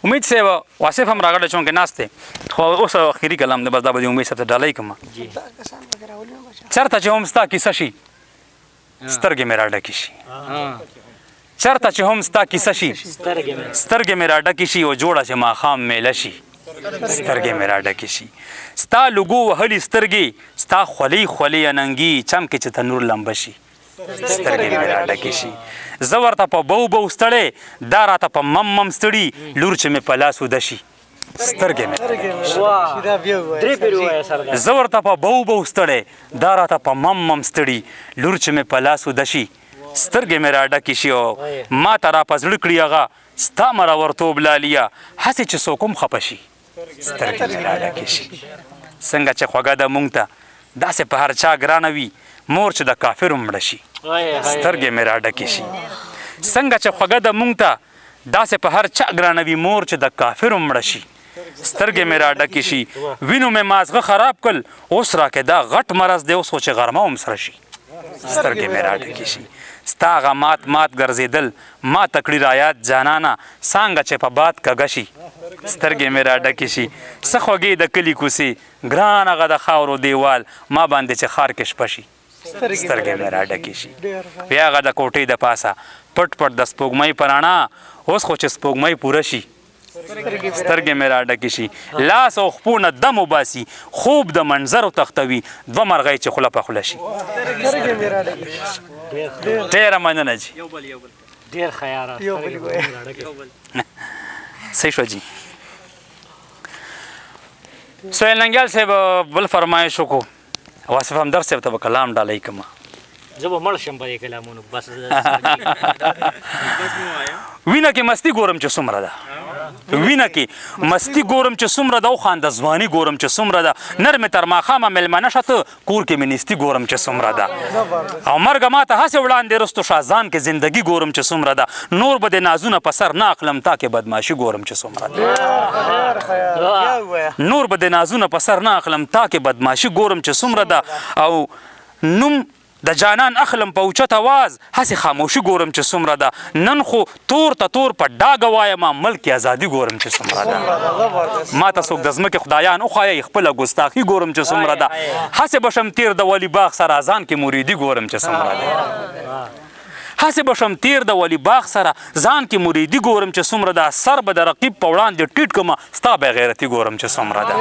امید صاحب واصف هم راغلی چونکې ناست دی خو اوس اخري کلام دی بس دا به د امید صاحب ته ډالۍ کړم چېرته چې هم ستا کیسه شي سترګې مې راډکې شي چېرته چې هم ستا کیسه شي سترګې مې راډکې شي او جوړه چې ماښام میله شي سترګې مې راډکې شي ستا لوګو وهلي سترګې ستا خولۍ خولۍ اننګي چمکې چې تنور لمبه شي سترګې مې راډکې شي زه ورته په بو بو ستړی دا راته په مم مم ستړي لور چې مې په لاس وده شي سترګې مې راډکې شي زه ورته په بو بو ستړی دا راته په مم مم ستړي لور چې مې په لاس وده شي سترګې مې راډکې شي او ما ته را په زړه کړي هغه ستا مرورتوب لاليه هسې چې څوک هم خفه شي سترګې مې راډکې شي څنګه چې خوږه ده مونږ ته داسې په هر چا ګرانه وي مور چې د کافر مړه شي سترګې مې راډکې شي څنګه چې خوږه ده مونږ ته داسې په هر چا ګرانه وي مور چې د کافر مړه شي سترګې مې راډکې شي وینو مې مازغه خراب کړل اوس راکې دا غټ مرض دی اوس خو چې غرمه هم سره شي سترګې مې راډکې شي ستا هغه مات مات ګرځېدل ما تکړي رایات جانانه څانګه چې په باد کږه شي سترګې مې راډکې شي څه خوږې د کلي کوڅې ګران هغه د خاورو دیوال ما باندې چې خار کې شپه شي سترګې مې راډکې شي بیا هغه د کوټې د پاسه پټ پټ د سپوږمۍ په رڼا اوس خو چې سپوږمۍ پوره شي سترګې مې راډکې شي لاس او خپو نه دم وباسي خوب د منظرو تختوي دوه مرغۍ چې خوله په خوله شي ډېره مننه جي ډېر خیارات صحیح شو جي سهیل ننګیال صاحب بل فرمایش وکړو واصف همدرد صاحب ته به کلام ډالۍ کړم زه به مړ شم په دې کلامونو بس وینه کې مستی ګورم چې څومره ده وینه کې مستی ګورم چې څومره ده او خانده ځواني ګورم چې څومره ده نرمې تر ماښامه مېلمانه شه ته کور کې مې نیستي ګورم چې څومره ده او مرګه ما ته هسې وړاندې رستو شازان کې زندګي ګورم چې څومره ده نور به د نازونه په سر نه اخلم تا کې بدماشي ګورم چې څومره ده نور به د نازونه په سر نه اخلم تا کې بدماشي ګورم چې څومره ده او نوم د جانان اخلم په اوچت اواز هسې خاموشي ګورم چې څومره ده نن خو تور ته تور په ډاګه وایم ملک ازادي ګورم چې څومره ده ما ته څوک د ځمکې خدایان وښایي خپله ګستاخي ګورم چې څومره ده هسې به شم تیر د ولی باغ سره اذان کې مریدي ګورم چې څومره ده هسې به شم تیر د ولی باغ سره ځان کې مریدي ګورم چې څومره ده سر به د رقیب په وړاندې ټیټ کړمه ستا بې غیرتي ګورم چې څومره ده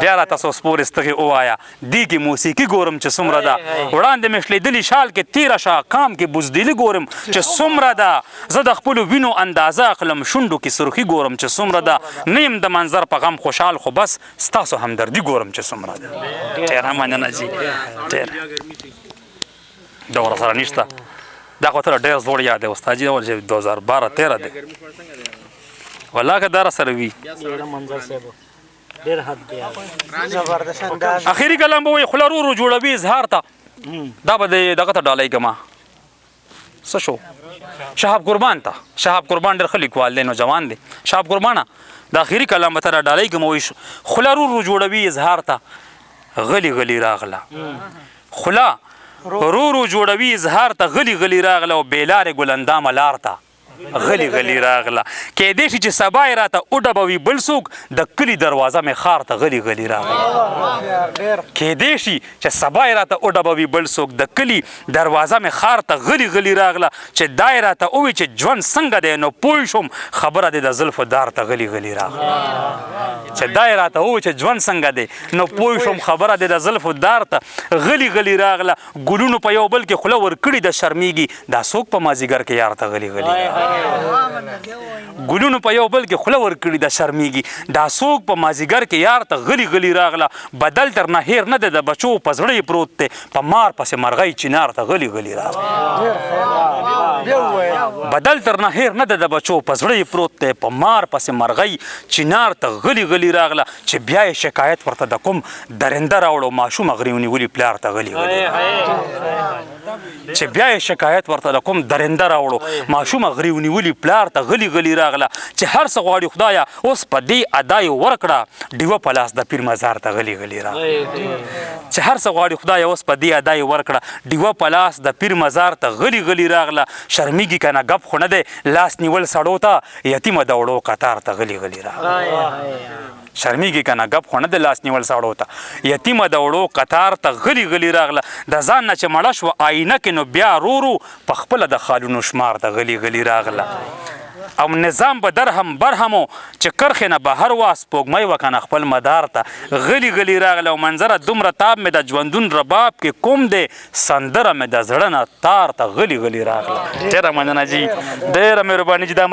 بیا راته څو سپورې ستغې ووایه دې کې موسیقي ګورم چې څومره ده وړاندې مې شلېدلي شال کې تېره شه قام کې بزدلي ګورم چې څومره ده زه د خپلو وینو اندازه اخلم شونډو کې سرخي ګورم چې څومره ده نه یم د منظر په غم خوشحال خو بس ستاسو همدردي ګورم چې څومره ده ډېره مننه جي ډېره دوره سره نشته دا خو ته ډېر زوړ یاد دی استاد جي 2012-13 دی والله که دا راسره وي اخري کلام به وایي خوله ورو ورو جوړوي اظهار ته دا به دغه ته ډالۍ کړم څه شو شهاب قربان ته شهاب قربان ډېر ښه لیکوال دی نوجوان دی شهاب قربانه د اخري کلام به ته را ډالۍ کړم وایي خوله ورو ورو جوړوي اظهار ته غلی غلی راغله خوله رو رو جوړوي اظهار ته غلی غلی راغله او بېلارې ګلندامه لار ته غلی غلی راغله کیدای شي چې سبا یې راته وډبوي بل څوک د کلي دروازه مې ښار ته غلی غلی راغله کیدای شي چې سبا یې راته وډبوي بل څوک د کلي دروازه مې ښار ته غلی غلی راغله چې دا یې راته ووایي چې ژوند څنګه دی نو پوه شوم خبره دې د زلفو دار ته غلی غلی راغله چې دا یې راته ووایي چې ژوند څنګه دی نو پوه شوم خبره دې د زلفو دار ته غلی غلی راغله ګلونو په یو بل کې خوله ورکړي د شرمېږي دا څوک په مازدیګر کې یار ته غلی غلی ګلونو په یو بل کې خوله ورکړي د شرمېږي دا څوک په مازدیګر کې یار ته غلی غلی راغله بدل تر نه هیر نه دی د بچو په زړه یې پروت دی په مار پسې مرغۍ چینار ته غلی غلی راغله بدل تر نه هیر نه دی د بچو په زړه یې پروت دی په مار پسې مرغۍ چینار ته غلی غلی راغله چې بیا یې شکایت ورته د کوم درنده راوړو ماشوم غري ونیولي پلار ته غلی غلی چې بیا یې شکایت ورته د کوم درنده راوړو ماشومه غري ونیولي پلار ته غلي غلي راغله چې هر څه غواړي خدایه اوس په دې ادا یې ورکړه ډیوه په لاس د پیر مزار ته غلي غلي راغله چې هر څه غواړي خدایه اوس په دې ادا یې ورکړه ډیوه په لاس د پیر مزار ته غلي غلي راغله شرمېږي که نه ګپ خو نه دی لاس نیول سړو ته یتیمه د وړو قطار ته غلي غلي راغله شرمېږي که نه ګپ خو نه د لاس نیول سړو ته یتیمه د وړو قطار ته غلي غلي راغله د ځان نه چې مړه شوه آینه کې نو بیا رو په خپله د خالونو شمار ته غلي غلي راغله او نظام به درهم برهمو چې کرښې نه بهر وه سپوږمۍ وه که نه خپل مدار ته غلي غلي راغله او منظره دومره تاب مې د ژوندون رباب کې کوم دی سندره مې د زړه نه تار ته غلي غلي راغله ډېره مننه جي ډېره مهرباني جي دا